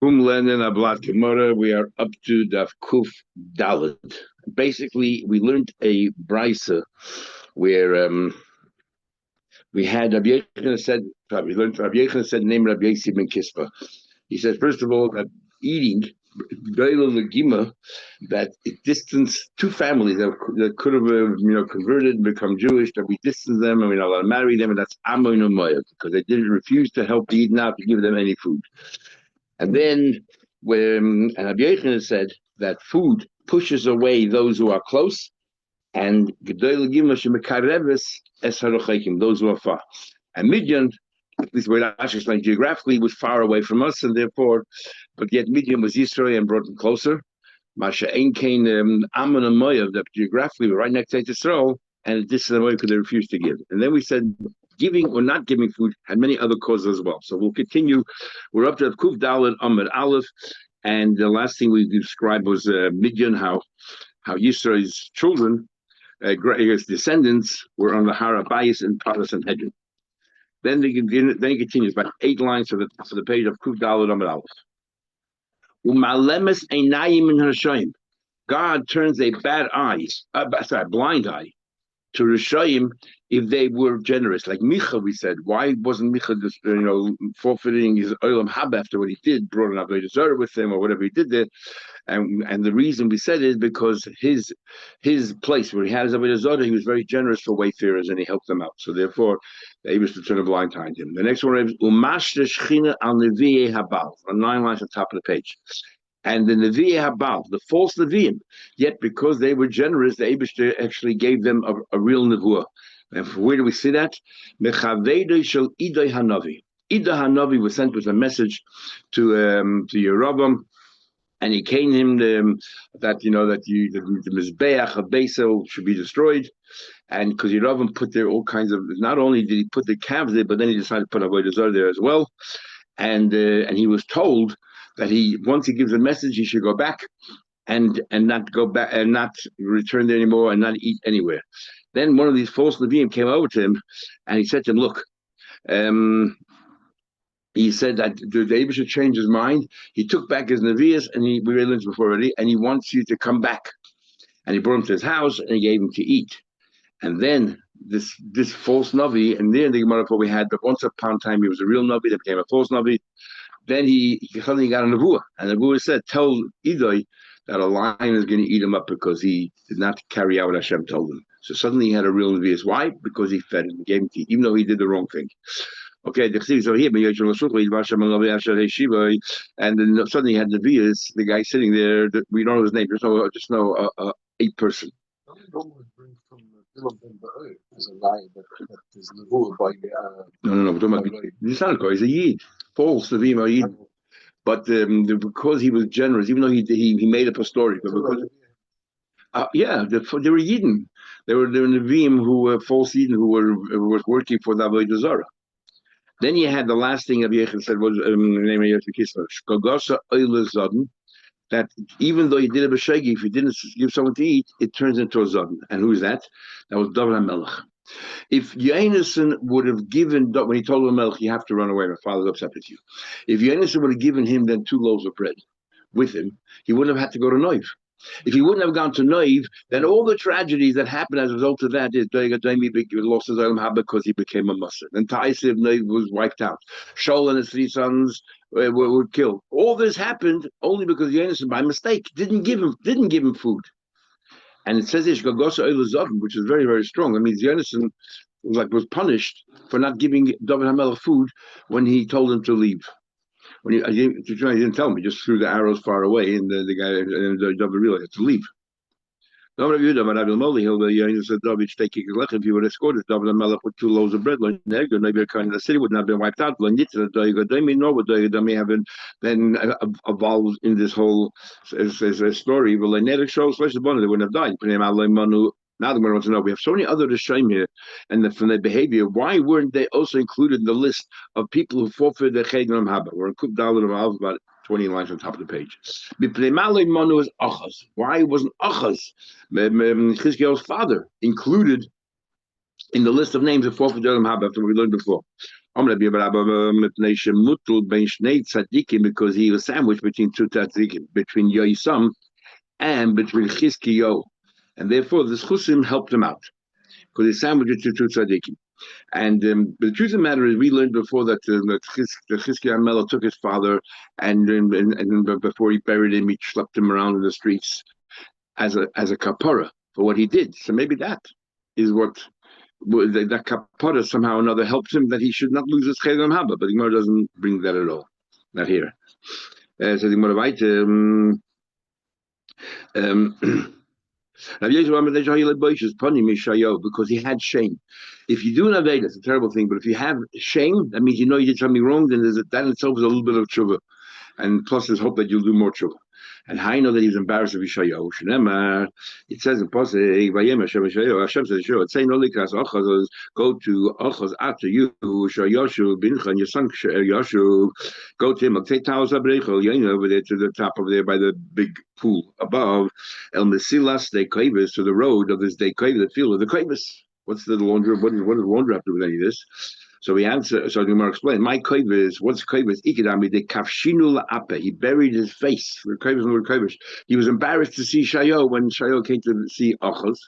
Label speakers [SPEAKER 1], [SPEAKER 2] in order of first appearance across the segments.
[SPEAKER 1] Lenin Ablat Gemara. We are up to Daf Kuf Dalet. Basically, we learned a brisa where we had Rabbi Yechon said. We learned Rabbi Yechon said name Rabbi Yossi ben Kispa. He said first of all that eating Legima, that it distanced two families that could have converted and become Jewish, that we distance them and we're not allowed to marry them, and that's Amon and Moab, because they didn't refuse to help the Eden out to give them any food. And then when Rabbi Yechon said that food pushes away those who are close, and those who are far. And Midian, at least where Rashi explained geographically, was far away from us, and therefore, but yet Midian was Yisrael and brought them closer. Masha Ein Kain Ammon and Moab, that geographically were right next to Israel, and this is the way because they refused to give. And then we said giving or not giving food had many other causes as well. So we'll continue. We're up to Kuf Dalet Amud Aleph, and the last thing we described was Midian, how Yisrael's children, his descendants, were on the Har Abayis and Sanhedrin. Then he continues about 8 lines for the page of Kuf Dalet Amud Aleph. Umalemes einayim in Hashem. God turns a blind eye to Rishayim if they were generous. Like Micha, we said, why wasn't Micha just, forfeiting his Olam Haba after what he did, brought an Avodah Zarah with him or whatever he did there? And the reason we said is because his place where he had his Avodah Zarah, he was very generous for wayfarers and he helped them out. So therefore, they was to turn a blind eye to him. The next one is Umash Shechina al Nevi'e Habal, on 9 lines on top of the page. And the Nevi'e Habal, the false Nevi'im, yet because they were generous, the Eibishter actually gave them a real Nevuah. And where do we see that? Mechavedoi shel Idoi Hanavi. Idoi Hanavi was sent with a message to Yeroboam, and he came him that the Mizbeach of Basel should be destroyed. And because Yeroboam put there all kinds of, not only did he put the calves there, but then he decided to put Avodah Zarah there as well. And he was told that once he gives a message, he should go back and not go back and not return there anymore and not eat anywhere. Then one of these false Nevi'im came over to him and he said to him, look, he said that the Rebbe should change his mind. He took back his Nevi'as, and we read this before already, and he wants you to come back. And he brought him to his house and he gave him to eat. And then this false Navi, and there in the Gemara we had, but once upon a time he was a real Navi that became a false Navi. Then he suddenly got a Nevuah, and the Nevuah said, tell Idoi that a lion is going to eat him up because he did not carry out what Hashem told him. So suddenly he had a real Nevi'as. Why? Because he fed him, gave him to eat, even though he did the wrong thing. Okay, so here, and then suddenly he had Nevi'as, the guy sitting there, we don't know his name, just know a person. No, we're talking about he's not a guy, he's a Yid. False Nevi'im are Yid. But because he was generous, even though he made up a story, but because they were Yidden. They were Nevi'im who were false Yidden who were working for the Avodah Zarah. Then you had the last thing Rabbi Yechon said was that even though he did a b'shegi, if he didn't give someone to eat, it turns into a zodin. And who's that? That was David HaMelech. If Yonason would have given, when he told HaMelech, you have to run away, my father's upset with you. If Yonason would have given him then 2 loaves of bread with him, he wouldn't have had to go to Noiv. If he wouldn't have gone to Noiv, then all the tragedies that happened as a result of that is Doeg lost his Olam Haba because he became a Muslim. And Taisiv Noiv was wiped out. Shaul and his 3 sons were killed. All this happened only because Yonason, by mistake, didn't give him food. And it says which is very, very strong. That means Yonason was punished for not giving David HaMelech food when he told him to leave. When he didn't tell him, he just threw the arrows far away, and the guy David really had to leave. If you would have scored it, David HaMelech with 2 loaves of bread, maybe the city would not have been wiped out. Nor would may have been then evolved in this whole story. They wouldn't have died. Now the Gemara wants to know, we have so many other Rishonim here, and from their behavior, why weren't they also included in the list of people who forfeited their Ched Olam Haba? We're in Kuf Dalet about 20 lines on top of the page. Why wasn't Achaz, Chizkiyahu's father, included in the list of names of forfeited Olam Haba after we learned before? Because he was sandwiched between two tzaddikim, between Yoisam and between Chizkiyo. And therefore, the Schusim helped him out because he's sandwiched between two tzaddikim. And the truth of the matter is, we learned before that the Chizkiah Melech took his father, and before he buried him, he schlepped him around in the streets as a kapara for what he did. So maybe that is what that kapara somehow or another helps him, that he should not lose his chelam haba. But the Gemara doesn't bring that at all. Not here. So the Gemara writes. Because he had shame. If you do an Aveda, it's a terrible thing, but if you have shame, that means you know you did something wrong, then that in itself is a little bit of tshuva. And plus there's hope that you'll do more tshuva. And how I know that he's embarrassed of Yishayahu? It says in Pasuk, Hashem says, "Sure, it's saying only because Achaz go to Achaz after you, Shayashu Bincha, and your son Yashu, go to him. Take towels over there to the top over there by the big pool above El Mesilas de Kavis, to the road of this de Kavis, the field of the Kavis. What's the laundry? What does the laundry have to do with any of this?" So we answer. So the Gemara explained. My kavis, what's kavis? Ikidami de kafshinu la'ape. He buried his face. He was embarrassed to see Shayo when Shayo came to see Achaz,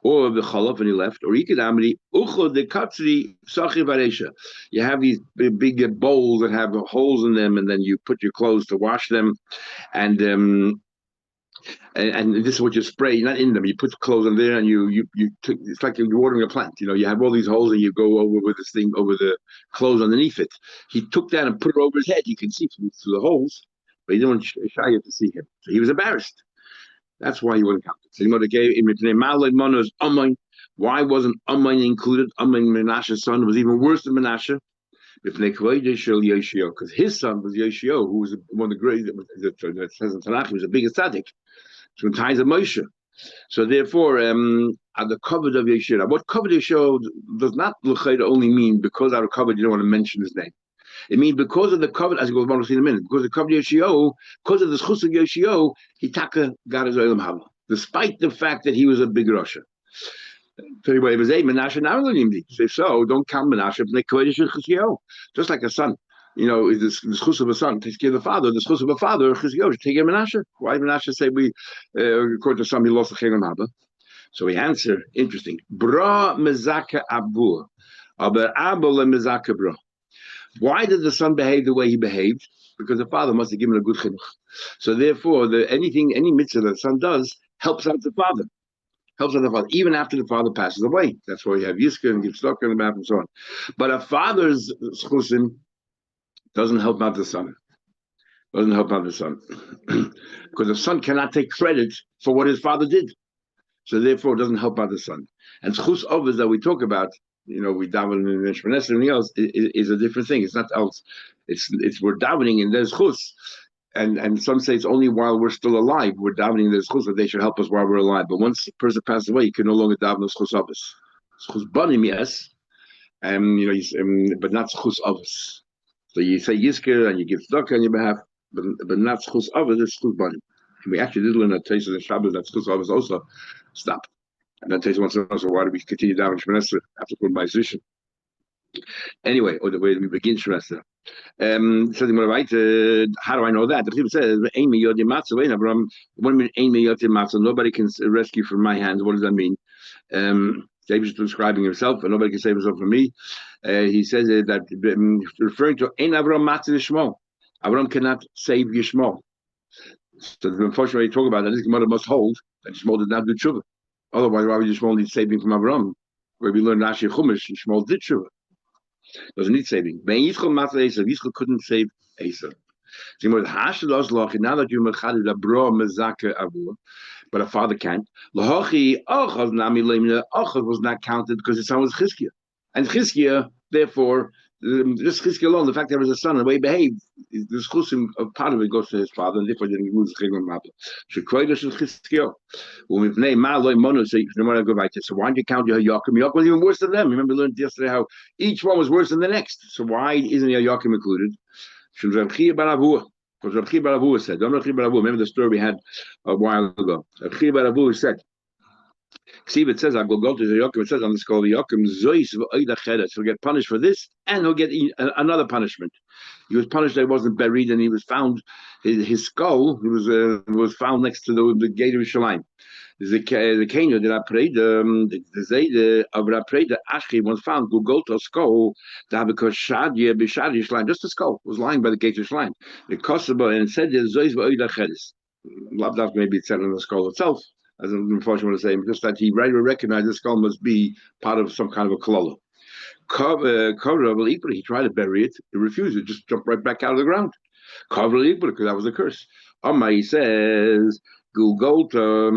[SPEAKER 1] or the Chalaf when he left. Or ikidami ucho de katzri sachi varesha. You have these big bowls that have holes in them, and then you put your clothes to wash them, and this is what you spray, not in them. You put the clothes in there, and it's like you're watering a plant. You have all these holes, and you go over with this thing over the clothes underneath it. He took that and put it over his head. You can see through the holes, but he didn't want Shaya to see him, so he was embarrassed. That's why he wasn't counted. So he gave him Ammon. Why wasn't Ammon included? Ammon, Menashe's son, was even worse than Menashe. Because his son was Yoshio, who was one of the great, that says in Tanakh, he was the biggest tzaddik from times of Moshe. So therefore, at the covet of Yeshua, what covet Yeshua does not only mean because out of covet you don't want to mention his name. It means because of the covet, as we'll see in a minute, because of the covet of Yeshua, because of the schus of Yeshua, he got his olam haba, despite the fact that he was a big Russia. So anyway, it was a Menashe Narlanim. Say so, don't count Menashe. Just like a son, is the schus of a son takes care of the father. The schus of a father, Chizkiyahu, should take care of Menashe. Why did Menashe say according to some, he lost the chelam haba? So we answer, interesting. Bra mezaka abu, aber abel mezaka bra. Why did the son behave the way he behaved? Because the father must have given a good chinuch. So therefore, any mitzvah that the son does helps out the father. Helps out the father, even after the father passes away. That's why you have Yiska and Yitzchak and the map and so on. But a father's schusim doesn't help out the son. Doesn't help out the son. Because the son cannot take credit for what his father did. So therefore, it doesn't help out the son. And schus overs that we talk about, we daven in the Shmones and everything else, is a different thing. It's not else. It's we're davening and there's schus. And some say it's only while we're still alive. We're davening the schus that they should help us while we're alive. But once a person passes away, you can no longer daven the schus of us. Schus banim, yes, but not schus of us. So you say yizker and you give tzedakah on your behalf, but not schus of us. It's schus banim. And we actually did learn a taste of the Shabbos that schus of us also stopped. And that taste once in a while. So why do we continue davening Shmones after put by position? Anyway, or the way we begin Shmones. So the Gemara writes, how do I know that? The Chibur says, nobody can rescue from my hands. What does that mean? David is describing himself, and nobody can save himself from me. He says that referring to Ein Avram Matzah Yishmael. Avram cannot save Yishmael. So unfortunately, talk about that. This Gemara must hold that Yishmael did not do tshuva. Otherwise, why would Yishmael need saving from Avram? Where we learn Rashi Chumash, Yishmael did tshuva. Doesn't need saving. Yitzchak couldn't save Esav. Now that you're mechaded a bro mezaka avu, but a father can't. Lahachi Achaz nami leimna. Achaz was not counted because his son was Chizkiah, and Chizkiah, therefore, this Chizkiah alone, the fact that there was a son, the way he behaved, this chusim of part of it goes to his father, and therefore didn't lose the chelam haba. Shekroidesh is Chizkiah. Umivnei ma loy mono. So no matter go back to. So why did you count your Yaakov? Yaakov was even worse than them. Remember, we learned yesterday how each one was worse than the next. So why isn't Yaakov included? Because Rabchi bar Avuah said, remember the story we had a while ago. Rabchi bar Avuah said See, it says, it says on the skull, he'll get punished for this, and he'll get another punishment. He was punished that he wasn't buried, and he was found, his skull was found next to the gate of Yerushalayim. The Kenya that I prayed, the Zayde of I prayed, the Ashki was found, Gugolta skull, because Shadia, Bishadi Yerushalayim, just a skull, was lying by the gate of Yerushalayim. The Kosovo, and said, maybe it's said on the skull itself, as unfortunately want to say, just that he recognized the skull must be part of some kind of a kolala. He tried to bury it, he refused it, just jumped right back out of the ground. Because that was a curse. He says, Gulgolta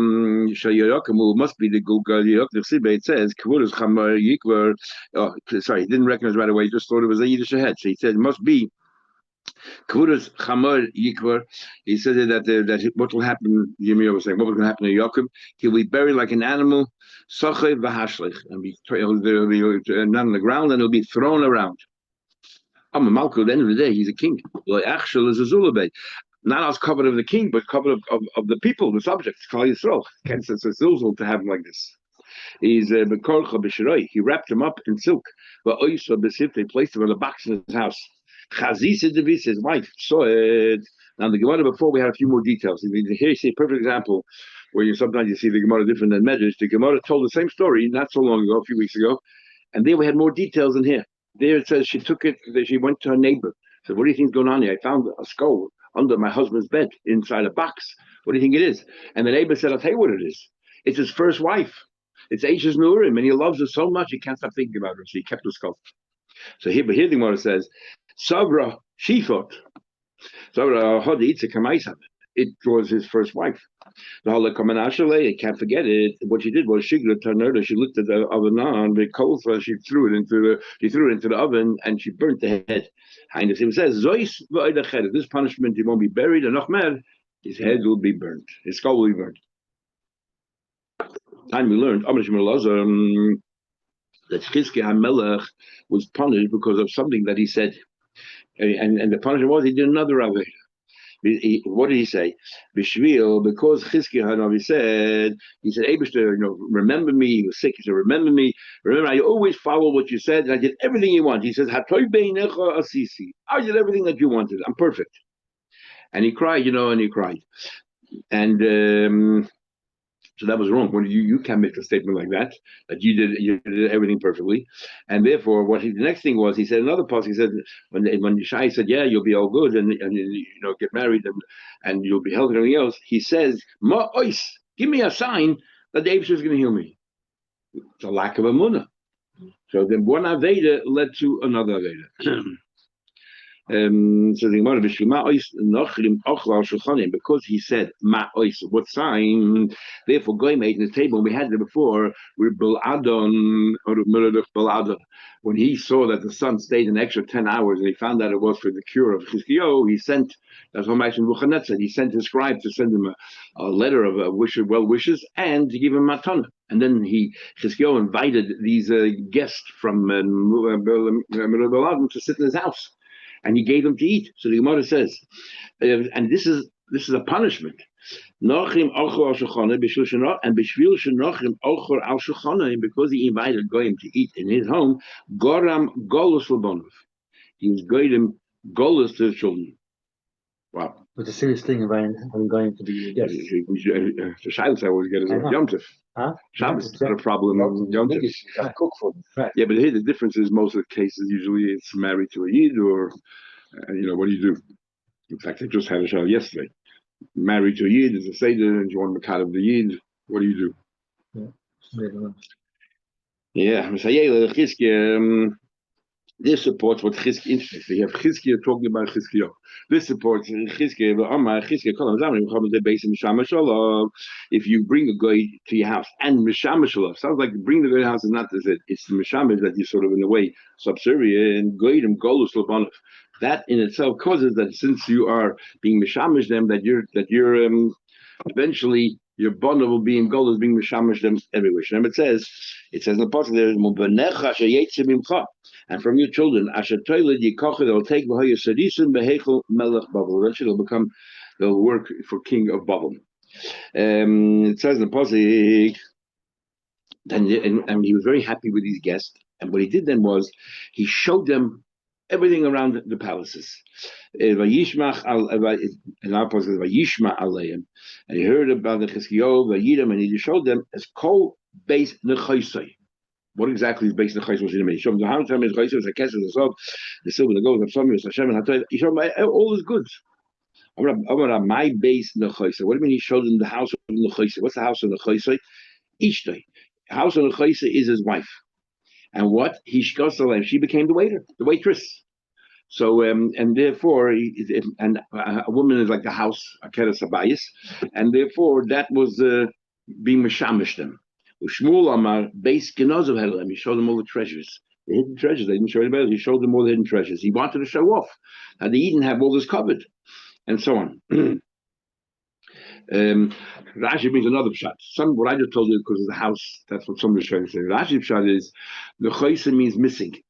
[SPEAKER 1] Shayakamu must be the Gulgal. It says, Kavurus Chamar Yikver. Oh, sorry, he didn't recognize right away, he just thought it was a Yiddish head. So he said, it must be Kavurus Chamar Yikver. He said that what will happen, Yirmiyah was saying, what was going to happen to Yaakov? He'll be buried like an animal, Soche Vahashlich, and he'll be not on the ground, and he'll be thrown around. I'm a Malko, at the end of the day, he's a king. Not as covered of the king, but covered of the people, the subjects. Kal Yisrael. Can't sense a zilzul to have him like this. He's bekorcha b'shiroi. He wrapped him up in silk. But oisa b'sif, they placed him on the box in his house. Chazisa Devis, his wife, saw it. Now the Gemara before we had a few more details. Here you see a perfect example where sometimes you see the Gemara different than Medrash. The Gemara told the same story not so long ago, a few weeks ago, and there we had more details in here. There it says she took it, she went to her neighbor. Said, what do you think's going on here? I found a skull under my husband's bed inside a box. What do you think it is? And the neighbor said, I'll tell you what it is. It's his first wife. It's Aisha's Nurim, and he loves her so much he can't stop thinking about her. So he kept the skull. So here the Gemara says, Sabra, she thought. Sabra, it was his first wife. I can't forget it. What she did was she lifted the oven on the coals. She threw it into the oven and she burnt the head. It says, this punishment, he won't be buried, and Nachmer, his head will be burnt, his skull will be burnt. And we learned that Chizkiah HaMelech was punished because of something that he said, and the punishment was he did another avera. What did he say? Bishvil, because Chizkiah Hanavi said, Eibishter, remember me. He was sick. He said, remember me. Remember, I always follow what you said, and I did everything you want. He says, Hatoy beinecha asisi. I did everything that you wanted. I'm perfect. And he cried, and he cried. And so that was wrong. When you can't make a statement like that you did everything perfectly, and therefore the next thing was he said another part. He said when Yishai said, yeah, you'll be all good and get married and you'll be healthy and everything else. He says, Ma ois, give me a sign that the Abishur is going to heal me. It's a lack of emunah. So then one aveda led to another aveda. So the Gemara because he said ma'ois, what sign? Therefore, Goy made the table. We had it before. With Biladon or Biladon, when he saw that the sun stayed an extra 10 hours, and he found that it was for the cure of Chizkiyahu, he sent. That's what Ma'aseh Buchanan said. He sent his scribe to send him a letter of well wishes and to give him matana. And then Chizkiyahu invited these guests from Biladon to sit in his house. And he gave them to eat. So the Gemara says, and this is a punishment. And because he invited Goyim to eat in his home, Goram Golus Labonov. He was Goyim Golus to his children. Wow.
[SPEAKER 2] It's a serious thing about him going to be yes.
[SPEAKER 1] The Shabbos I always get is Yom Tov.
[SPEAKER 2] Huh?
[SPEAKER 1] Shabbos is not a problem. Yom Tov.
[SPEAKER 2] Cook for them. Right.
[SPEAKER 1] Yeah, but here the difference is most of the cases usually it's married to a Yid or what do you do? In fact, I just had a show yesterday. Married to a Yid is a Seder and you want Makat of the Yid. What do you do? Yeah. This supports what Chizkiah interests. You have Chizkiah talking about Chizkiah. This supports Chizkiah. If you bring a guy to your house and Mishamashallah, sounds like bring the guy to the house is not it. It's the Mishamash that you sort of in a way subservient and Goyim Golus Labanov. That in itself causes that since you are being Mishamash them, that you're eventually your bond will be in goal as being mishamash them everywhere. And it says in the passage there is and from your children, asher toiled yikoch, they'll take b'hoya sadisim behechel melech Babel. Eventually they'll work for king of Babel. It says in the passage, and he was very happy with his guests. And what he did then was he showed them everything around the palaces. Vayishmach in our place, Vayishma Aleim, and he heard about the Chizkiyahu, Vayidam, and he showed them as Kol Beis Nechaisai. What exactly is Beis Nechaisai? He showed them the Hamtam is Chaisai, the Kesser, the Sod, the silver, the gold, the Psalm, the Hashem, and Hatay. He showed them all his goods. My Beis Nechaisai. What do you mean? He showed them the house of Nechaisai. What's the house of Nechaisai? Each day, house of Nechaisai is his wife, and what he she became the waiter, the waitress. So and therefore, and a woman is like the house, a keres abayis, and therefore that was being mishamish them. Shmuel Amar Beis Genozov Helem. He showed them all the treasures, the hidden treasures. They didn't show anybody else. He showed them all the hidden treasures. He wanted to show off. Now the Eden have all this covered, and so on. Rashi brings another pshat. What I just told you because of the house. That's what somebody's trying to say. Rashi pshat is the choisa means missing.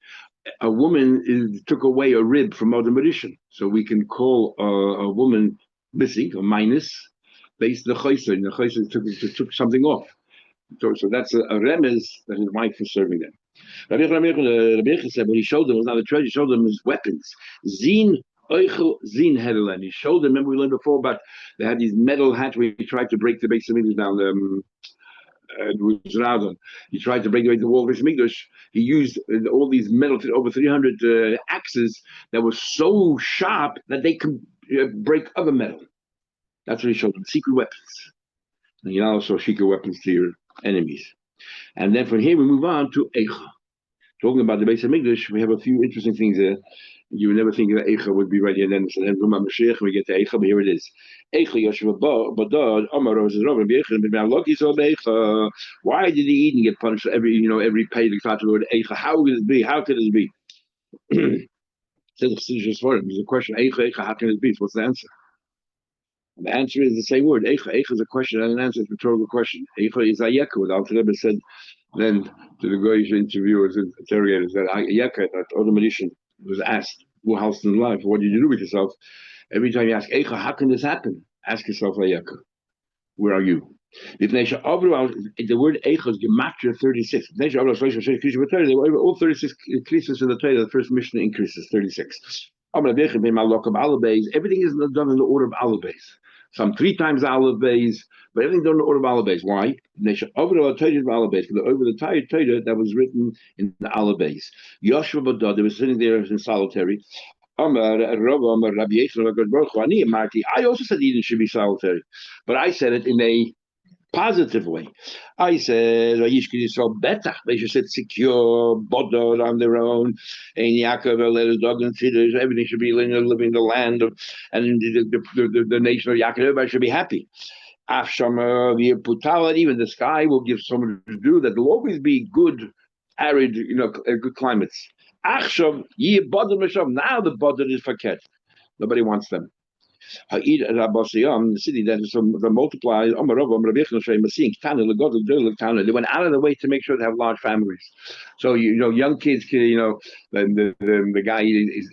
[SPEAKER 1] A woman took away a rib from Adam Rishon, so we can call a woman missing or minus based on the choisa. And the choisa took something off. So that's a remez that his wife was serving them. Rabbi Yechanan said what he showed them was not a treasure. He showed them his weapons. Zin Oichel Zin Hedelen. He showed them. Remember we learned before about they had these metal hats where he tried to break the base of English down. He tried to break away the wall of Mikdash. He used all these metal, over 300 axes that were so sharp that they could break other metal. That's what he showed them, secret weapons. And you also secret weapons to your enemies. And then from here we move on to Eicha. Talking about the base of Mikdash, we have a few interesting things there. You would never think that Eicha would be ready, and then Mashiach, we get to Eicha, but here it is. Eicha Yoshev Badad Amar is Robin Eicha. Why did the Eden get punished every pay the Lord Eicha? How could it be? How could it be? There's a question. Eicha, how can it be? What's the answer? And the answer is the same word. Eicha. Eicha is a question and an answer. It's a rhetorical question. Eicha is Ayeka. What Alter Rebbe said then to the Goyish interviewers and interrogators that Ayeka, that Adam Rishon was asked, "What else in life? What did you do with yourself?" Every time you ask Eicha, how can this happen? Ask yourself, Ayeka, where are you? The word Eicha is Gematria 36. There were all 36 increases in the Torah. The first mission increases 36. Everything is done in the order of Alabase. Some 3 times Alabase, but everything done in the order of Alabase. Why? Over the entire Torah that was written in the Alabase. Yoshua Badad, they were sitting there in solitary. I also said Eden should be solitary, but I said it in a positive way. I said better. They should sit secure, bothered on their own. And Yaakov let his dog and see everything should be living in the land of, and the nation of Yaakov. Everybody should be happy. Even the sky will give someone to do that. There will always be good, arid, good climates. Now the bothered is forget. Nobody wants them. The city that is the multiplied. They went out of the way to make sure they have large families. So young kids, the guy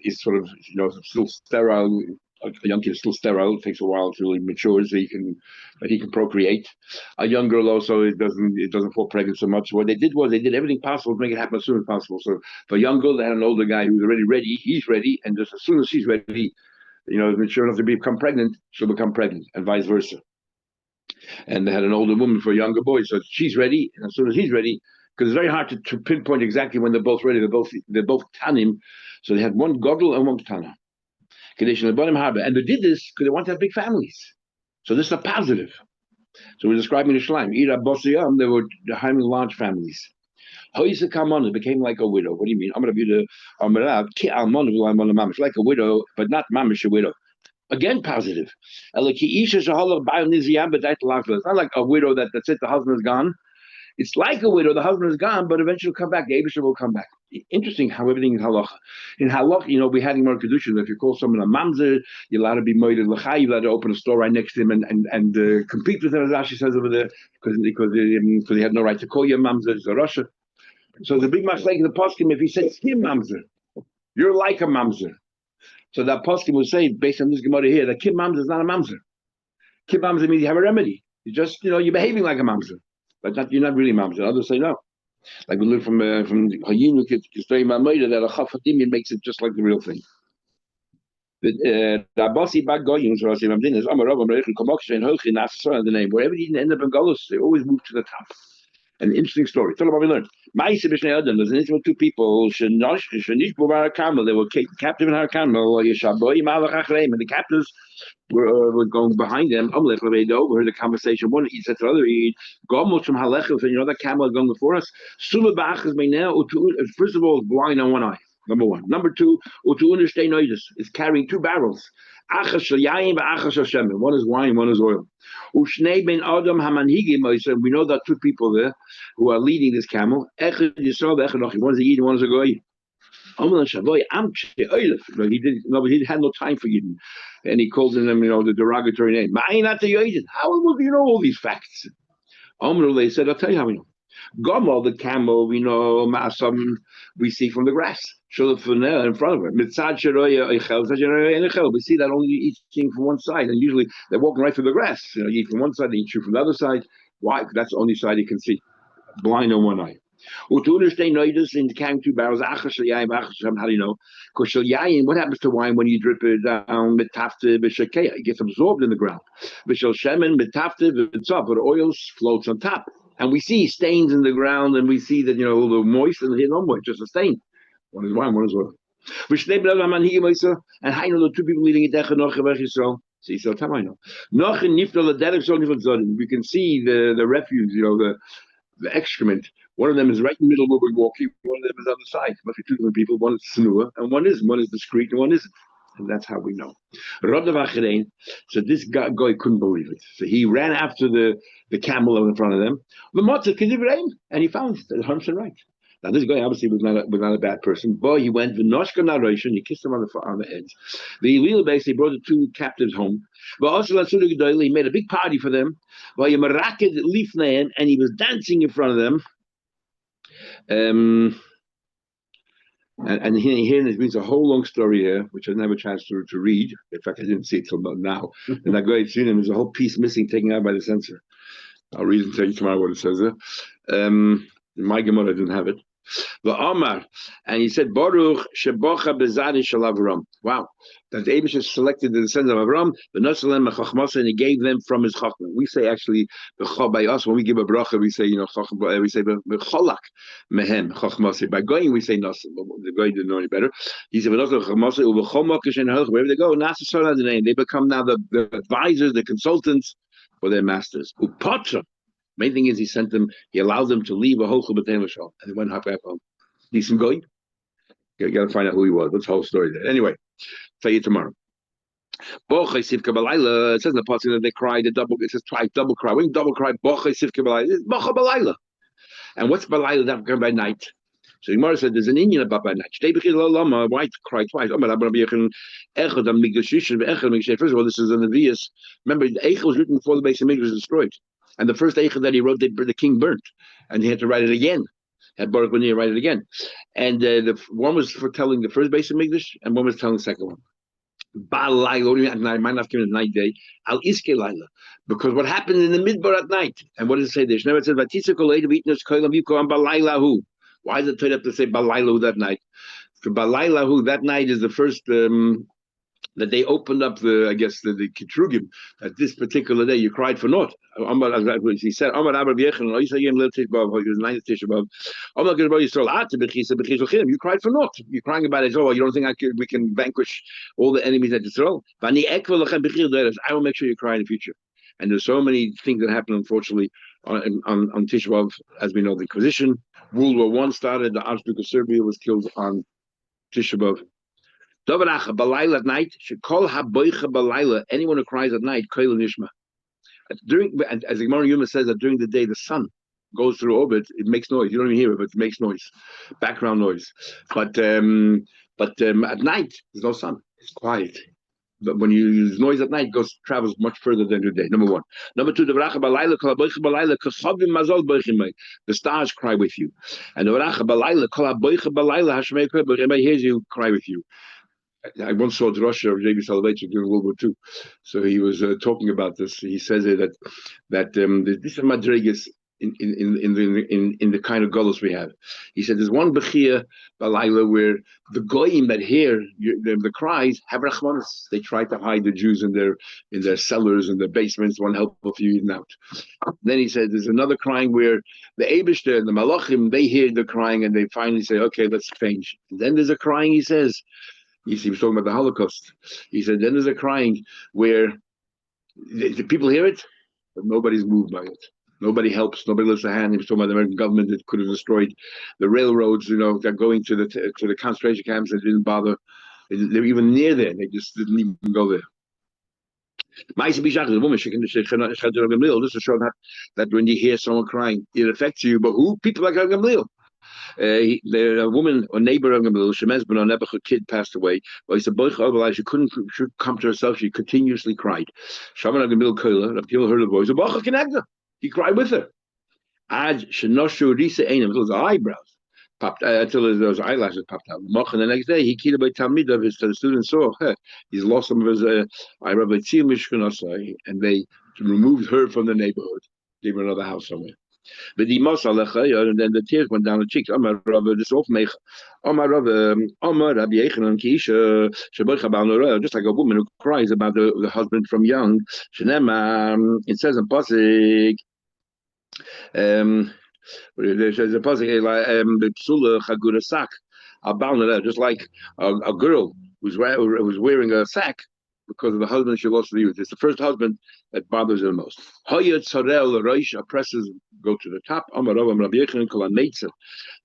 [SPEAKER 1] is sort of still sterile. A young kid is still sterile. It takes a while till he matures, so he can procreate. A young girl also it doesn't fall pregnant so much. What they did was they did everything possible to make it happen as soon as possible. So for a young girl, they had an older guy who's already ready. He's ready, and just as soon as she's ready, mature enough to become pregnant, she'll become pregnant, and vice versa. And they had an older woman for a younger boy, so she's ready, and as soon as he's ready, because it's very hard to pinpoint exactly when they're both ready. They're both tanim, so they had one godel and one tana. And they did this because they want to have big families. So this is a positive. So we're describing the Shleim. They were having large families. It became like a widow. What do you mean? Like a widow, but not mamish a widow. Again, positive. It's not like a widow that's it, the husband is gone. It's like a widow, the husband is gone, but eventually will come back. The Abisha will come back. Interesting how everything is halacha. In halacha, we had in Mar Kedushin, if you call someone a mamzer, you're allowed to be moeded l'chai, you're allowed to open a store right next to him and compete with him, as Rashi says over there, because he had no right to call you a mamzer, it's a Russia. So the big mashleik in the poskim, if he says him mamzer, you're like a mamzer. So that poskim will say, based on this Gemara here, that kim mamzer is not a mamzer. Kim mamzer means you have a remedy. You just, you're behaving like a mamzer. but you're not really mamzer. Others say no. Like we learn from Hayinu Kisrei Mamoida that a Chafatim makes it just like the real thing. The Abbasi Bagoyim, so I say, Mamdinas, Amarav, American Komoksha, and Hochi, Nasa, the name. Wherever you end up in Golos, they always move to the top. An interesting story. Tell them what we learned. There's an incident with two people. They were captive in Harakamel, and the captives were going behind them. They overheard the conversation. One he said to the other, that camel is going before us. First of all, blind on one eye. Number one. Number two, is carrying two barrels. One is wine, one is oil. We know that two people there who are leading this camel. One is a Yid, one is a Goy. He had no time for Yidden. And he called them, the derogatory name. How will you know all these facts? They said, I'll tell you how we know. Gomal, the camel, we know, we see from the grass. In front of it. We see that only eating from one side, and usually they're walking right through the grass. You eat from one side, they eat from the other side. Why? That's the only side you can see. Blind on one eye. In carrying two barrels. How do you know? What happens to wine when you drip it down? It gets absorbed in the ground. But oil floats on top. And we see stains in the ground, and we see that, a little moist and no moist, just a stain. One is wine, one is oil. And I know the two people leading it. See, so time I know. We can see the refuse, the excrement. One of them is right in the middle where we're walking, one of them is on the side. Must be two different people. One is snua, and one isn't. One is discreet, and one isn't. And that's how we know. So this guy couldn't believe it. So he ran after the camel in front of them. And he found it 100% right. Now this guy obviously was not a bad person. Boy, he went he kissed him on the head. The wheel basically brought the two captives home. He made a big party for them. And he was dancing in front of them. And here it means a whole long story here, which I never had a chance to read. In fact, I didn't see it till now. And that guy seen him. There's a whole piece missing, taken out by the censor. I'll read and tell you tomorrow what it says there. My Gemara didn't have it. The Omar, and he said, Baruch Shebocha Bezadi Shel Avram. Wow, that Abish selected the descendants of Avram, the Nasalem Chachmasa, and he gave them from his Chachma. We say actually, by us when we give a bracha, we say we say Becholak Mehem Chachmasa. By going we say Nasal. The guy didn't know any better. He said Chachmasa Ubechomakash, wherever they go, Nasal has the name. They become now the advisors, the consultants for their masters. Upatra. Main thing is he allowed them to leave a whole and they went back home. Decent going. You got to find out who he was. What's the whole story there? Anyway, tell you tomorrow. It says in the passage that they cried it says twice double cry. When you double cry, it's Bocha Balayla. And what's Balayla? That comes by night. So the Gemara said there's an Indian about by night. Why cry twice? First of all, this is in the Vias. Remember, the Eichel was written before the base of Mikdash was destroyed. And the first Eichel that he wrote, the king burnt. And he had to write it again. Had Baruch B'nai write it again. And the one was for telling the first base of Mikdash, and one was telling the second one. Might not give it a night day. Al Iske Laila. Because what happened in the midbar at night? And what does it say there? It says, why does it turn up to say Balailahu that night? For Balailahu, that night is the first that they opened up the Kitrugim, that this particular day you cried for naught. He said, you cried for naught. You're crying about it. You don't think we can vanquish all the enemies at Israel? I will make sure you cry in the future. And there's so many things that happen, unfortunately, on Tisha B'Av, as we know, the Inquisition. World War I started. The Archduke of Serbia was killed on Tisha B'Av. Balayla at night, anyone who cries at night, nishma. As the Gemara Yuma says that during the day the sun goes through orbit, it makes noise. You don't even hear it, but it makes noise, background noise. But at night there's no sun. It's quiet. But when you use noise at night, it travels much further than your day. Number one. Number two, the stars cry with you. And the hears you cry with you. I once saw Drosha of J.B. Soloveitchik during World War II. So he was talking about this. He says that this Madrigas in the kind of gullus we have. He said there's one bechia balayla where the goyim that hear the cries have rachmanis. They try to hide the Jews in their cellars and their basements. One help a few even out. Then he said there's another crying where the Eibishter and the Malachim, they hear the crying and they finally say, okay, let's change. And then there's a crying, he says. He was talking about the Holocaust. He said then there's a crying where the people hear it, but nobody's moved by it. Nobody helps. Nobody lifts a hand. He was talking about the American government that could have destroyed the railroads. They're going to the concentration camps. They didn't bother. They were even near there. They just didn't even go there. This is to show that when you hear someone crying, it affects you. But who? People like Gamliel. A woman, a neighbor of Gamliel, Shemez ben Nebuch, her kid passed away. But he said, she couldn't come to herself. She continuously cried. Shaman Gamliel Kola, the people heard the voice. He cried with her. Ad shenoshu risa einem, until his eyebrows popped, until those eyelashes popped out. And the next day, he killed by Talmid of his students saw he's lost some of his eyebrows, and they removed her from the neighborhood, gave her another house somewhere. But the Masalecha, and then the tears went down the cheeks. Amar Rav, this off Mech. Amar Rav, Amar Rabbi Yechanan Kisha, Shabocha Balnora, just like a woman who cries about the husband from young. Shenema, it says in Pasik. There's a pasuk like Psula Chagura Sak, just like a girl who's wearing a sack because of the husband she lost to the youth. It's the first husband that bothers her the most. Hayat Sarel Roish oppresses go to the top. Amar Rav Rabbi Yechanan Kol Hameitzer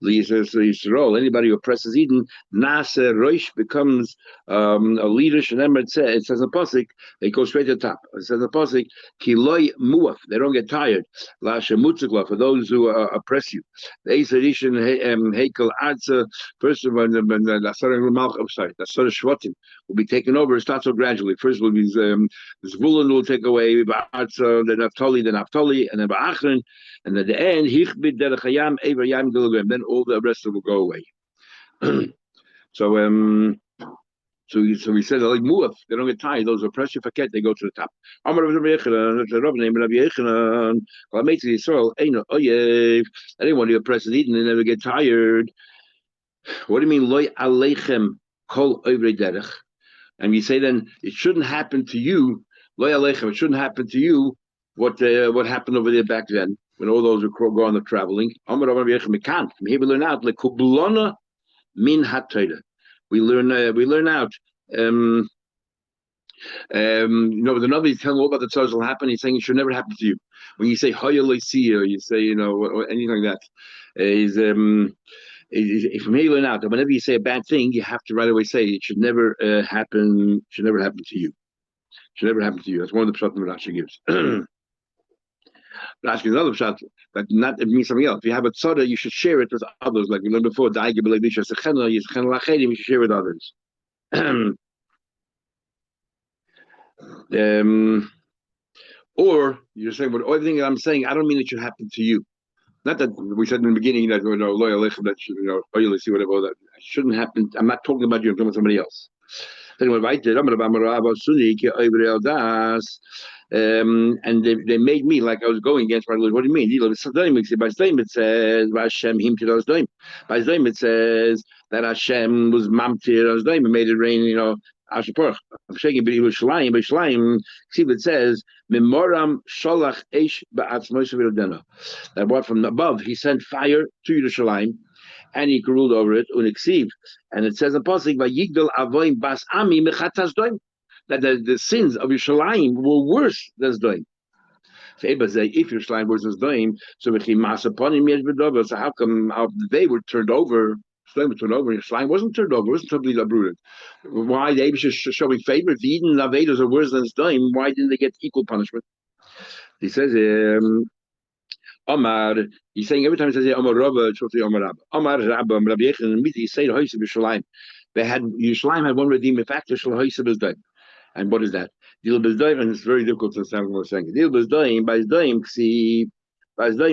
[SPEAKER 1] Yisrael. Anybody who oppresses Eden, Nase Roish becomes a leader. Shenemer it says in pasuk they go straight to the top. It says in pasuk Ki Loi Muaf. They don't get tired. La Shemutzikla for those who oppress you. The Eisarishan Heikel Adza. First of all, the Asar Shvatim will be taken over. It starts so gradually. First will be Zvulun will take away Ba'atza, then Naphtali, and then Ba'achron, and at the end, Hichbid Derechayam, Ever Yam Gilgrim, then all the rest will go away. So we said like Muaf, they don't get tired, those who oppress you forget, they go to the top. Amar Rabbi Yechanan, anyone who oppresses Eden, they never get tired. What do you mean, Loi Aleichem Kol Ovrei Derech? And you say then it shouldn't happen to you, Lo Aleichem, it shouldn't happen to you what happened over there back then when all those who go on the traveling. Amar Rabbi Yechanan, we can't. From here we learn out lekublona min hatayda. We learn out. The Navi is telling all about the tzars will happen. He's saying it should never happen to you. When you say hayalisi or you say or anything like that, if from here you learn out that whenever you say a bad thing, you have to right away say it should never happen. Should never happen to you. Should never happen to you. That's one of the pshatim Rashi gives. Rashi gives another pshat that not it means something else. If you have a tzara, you should share it with others. Like we learned before, you should share with others. Or you're saying, but everything that I'm saying, I don't mean it should happen to you. Not that we said in the beginning that loyal that should you see whatever that shouldn't happen. I'm not talking about you. I'm talking about somebody else. And they made me like I was going against my Lord. What do you mean? By Zayim it says Hashem him to Zayim. By Zayim it says that Hashem was mamtir Zayim and made it rain. Ashapur. I'm shaking B'Yerushalayim. B'Yerushalayim. See what it says. Memoram sholach eish ba'atzmos v'rodena. That what from above he sent fire to Yerushalayim, and he ruled over it uniksiv. And it says in pasuk vayigdal avoim bas ami mechatas doim. That the sins of Yerushalayim were worse than Zdoim. So Eba say, if Yerushalayim was Zdoim, so how come they were turned over? Zdoim was turned over. Yerushalayim wasn't turned over. It wasn't totally uprooted. Why the Eba is showing favor? If the Eden and Avedas are worse than Zdoim, why didn't they get equal punishment? He says, Omar. He's saying every time he says Omar Rabba, it's the Omar Rabba. Omar Rabba, Rabbi Yechon, he said Yerushalayim. Yerushalayim had one redeeming factor. Yerushalayim is Zdoim. And what is that? Dil bezdoim, and it's very difficult to understand what I'm saying. Dil bezdoim, by zdoim,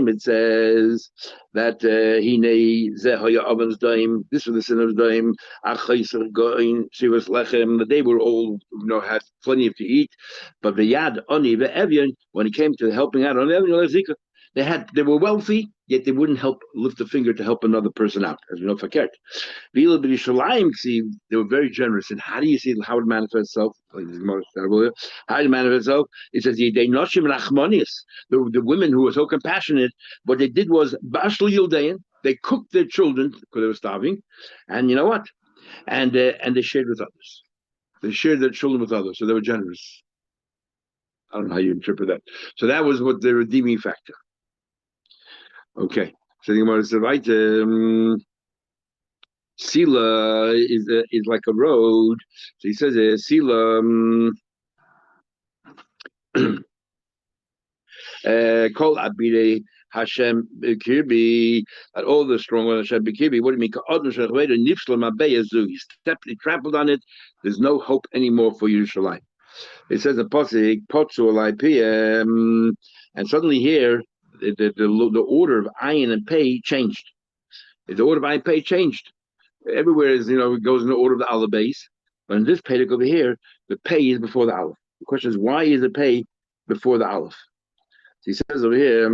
[SPEAKER 1] it says that hine zehoya avans doim. This was the sin of zdoim. Achayser goin shivas lechem. That they were all had plenty to eat, but the yad oni ve'evyon when it came to helping out on Evyon lezika. They were wealthy, yet they wouldn't lift a finger to help another person out. As we know, fakert. They were very generous. And how do you see how it manifests itself? How did it manifest itself? It says they noshim rachmanius. The women who were so compassionate, what they did was bashlu yildayin. They cooked their children because they were starving, and you know what? And they shared with others. They shared their children with others, so they were generous. I don't know how you interpret that. So that was what the redeeming factor. Okay. So the Gemara said, right, Sila is like a road. So he says, Sila, Kol Abide Hashem Kirbi, at all the strong one Hashem Kirbi. What do you mean? He stepped, he trampled on it. There's no hope anymore for Yerushalayim. It says a pasuk, and suddenly here the order of ayin and pei changed. The order of ayin and pei changed. Everywhere is it goes in the order of the aleph base, but in this pei over here, the pei is before the aleph. The question is, why is the pei before the aleph? So he says over here.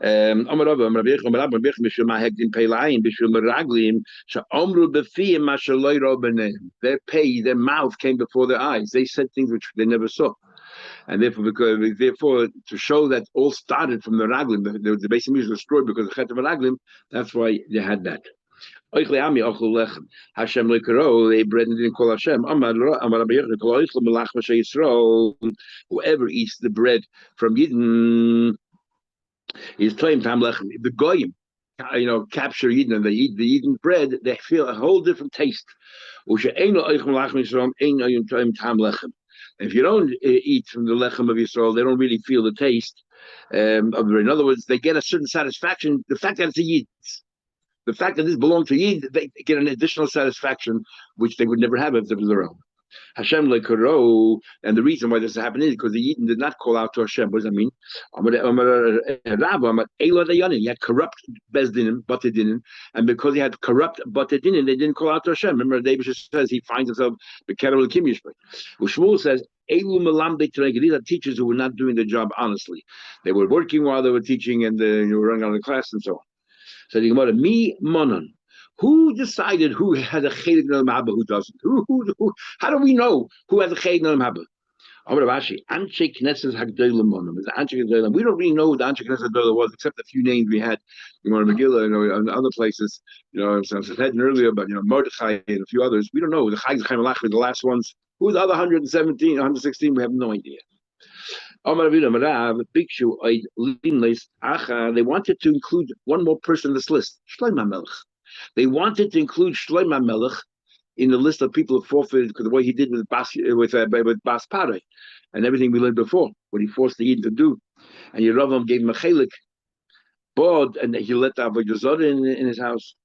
[SPEAKER 1] Their mouth came before their eyes. They said things which they never saw. And therefore, to show that all started from the Raglim, the base of was destroyed because of the Chet of Raglim, that's why they had that. Hashem they bread and didn't call Hashem. Whoever eats the bread from Yidden is claimed the goyim, capture Yidden and they eat the Yidden bread, they feel a whole different taste. If you don't eat from the lechem of Yisrael, they don't really feel the taste of it. In other words, they get a certain satisfaction. The fact that it's a Yid, the fact that this belongs to Yid, they get an additional satisfaction which they would never have if it was their own. Hashem lekaro, and the reason why this is happening is because the Yidden did not call out to Hashem. What does that mean? He had corrupt bezdinim, but they didn't, and because he had corrupt but they didn't call out to Hashem. Remember, David says he finds himself bekeral kim yishbei. Shmuel says these are teachers who were not doing the job honestly. They were working while they were teaching, and they were running out of the class and so on. So the Gemara, mi monon. Who decided who has a chelik ne'elam haba, who doesn't? How do we know who has a chelik ne'elam haba? We don't really know who the Anshe Knesset Hagedolah was, except a few names we had, Megillah, and other places, Sanhedrin earlier, but Mordechai and a few others. We don't know. The Chai Chaim Malach were the last ones. Who are the other 117, 116? We have no idea. They wanted to include one more person in this list, Shlomo Melech. They wanted to include Shlomo Melech in the list of people who forfeited because the way he did with Bas Parei and everything we learned before, what he forced the Yidden to do. And Yeravam gave him a chelik, bod, and he let the Avodah Zarah in his house.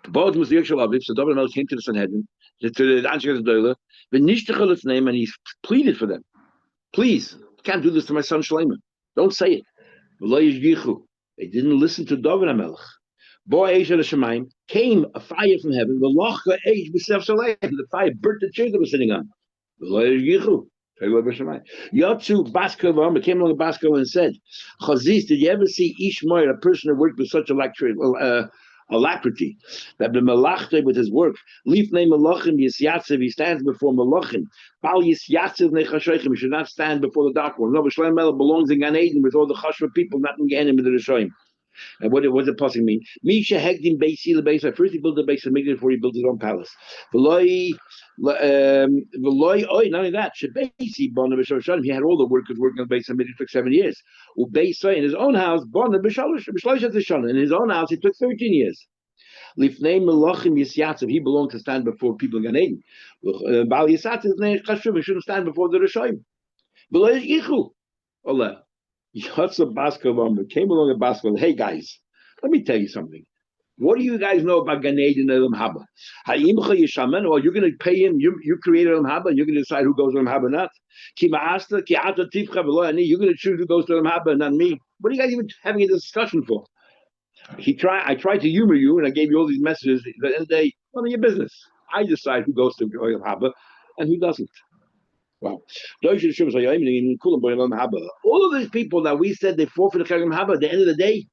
[SPEAKER 1] Bod was the actual Aviv, so David Melech came to the Sanhedrin, to the Anshe Hagedolah, the name, and he pleaded for them. Please, you can't do this to my son Shlomo. Don't say it. They didn't listen to David HaMelech. Came a fire from heaven. The fire burnt the chairs they were sitting on. Yatsu Baskova came along Baskova and said, Chazis, did you ever see Ishmael, a person who worked with such alacrity, that the Malachte with his work, Leaf name Malachim Yisyatsev, he stands before Malachim. Bal Yisyatsev Nechashoichim, he should not stand before the dark one. No, but Shlomo Melech belongs in Gan Eden with all the Chashva people, not in Gan Eden with the Rishoyim. And what does it possibly mean? Misha Hegdim Beisi the base. First he built the base of Mikdash before he built his own palace. Not only that, he had all the workers working on the base of Mikdash for 7 years. In his own house, in his own house, it took 13 years. He belonged to stand before people in Gan Eden. He shouldn't stand before the Rishoyim. Yatsa Baskova came along at Baskova. Hey guys, let me tell you something. What do you guys know about Gan Eden and Elam Haba? Or you're going to pay him? You created Elam Haba, and you're going to decide who goes to Elam Haba, not? You're going to choose who goes to Elam Haba, not me. What are you guys even having a discussion for? I tried to humor you, and I gave you all these messages. At the end of the day, none of your business. I decide who goes to Elam Haba and who doesn't. Wow. All of these people that we said they forfeit the Olam Haba, at the end of the day,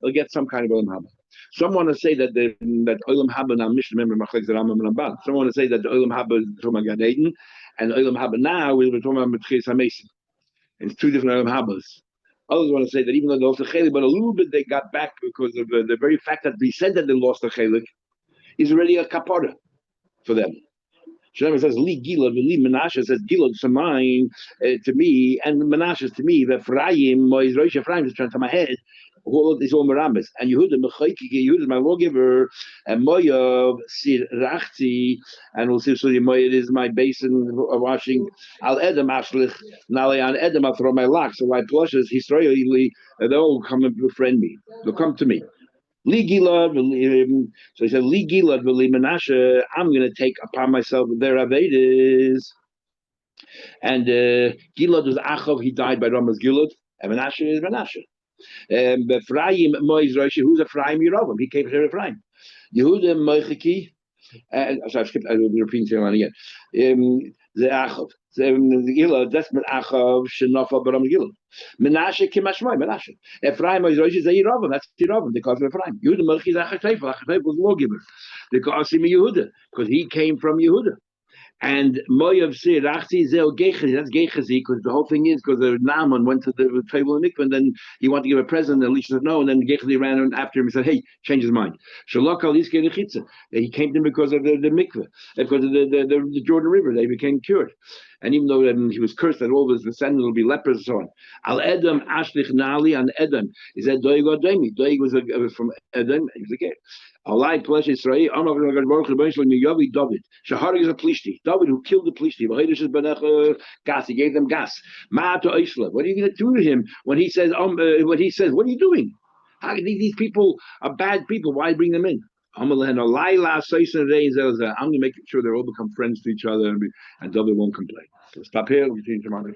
[SPEAKER 1] they'll get some kind of Olam Haba. Some want to say that that Olam Haba now Mishnah remember Machlekes Rambam and Ramban. Some want to say that the Olam Haba is talking about Gan Eden, and Olam Haba now we're talking about Metchias HaMesim. It's two different Olam Habas. Others want to say that even though they lost the chelik, but a little bit they got back because of the very fact that we said that they lost the chelik is already a kapara for them. Shlomo says, "Li Gilad, Li Menashe says Gilad to mine, to me, and Menashe to me. The Ephraim, Mois Rosh Ephraim is trying to my head. All of these all Merambas and Yehuda Mechaiki, Yehuda is my lawgiver, and Moav Sir Rachti, and we'll see. So Moav is my basin of washing. Al Edom Ashlich. Now on Edom I throw my locks. So my plushes Israeli, they'll come and befriend me. They'll come to me. Li Gilad, so he said, Li Gilad, Li Menashe, I'm going to take upon myself their Avedis. And Gilad was Achov, he died by Ramas Gilad, and Menashe is Menashe. Ephraim, Mois Roshi, who's Ephraim Yerovam? He came from Ephraim. Yehuda, Moichiki, sorry, I skipped, I will repeat it again. The Achov. The Gilad, that's Achov, Shenofa, Baram Gilad. Menashe Kimashmai, Menashe. Ephraim is Rosh Yerovam, that's Yerovam, they call him Ephraim. Yehuda Melchi is Achatayf was lawgiver. They call him Yehuda, because he came from Yehuda. And Moav Sir Rachti Zeo Gechazi, that's Gechazi, because the whole thing is because the Naaman went to the table of Mikvah, and then he wanted to give a present, and Elisha said no, and then Gechazi ran after him and said, hey, change his mind. Shalok al Iskei Lechitza. He came to him because of the Mikvah, because of the Jordan River, they became cured. And even though he was cursed that all his descendants will be lepers and so on. Al Edom Ashlich Nali on Edom. He said Doeg Ademi. Doeg was from Edom, he was a gay. Allah bless Israel. David. Shahar is a plishti. David who killed the plishti. Gas. He gave them gas. Ma to Isla. What are you going to do to him when he says? What he says? What are you doing? These people are bad people. Why bring them in? I'm going to make sure they all become friends to each other, and David won't complain. So stop here. We'll continue tomorrow.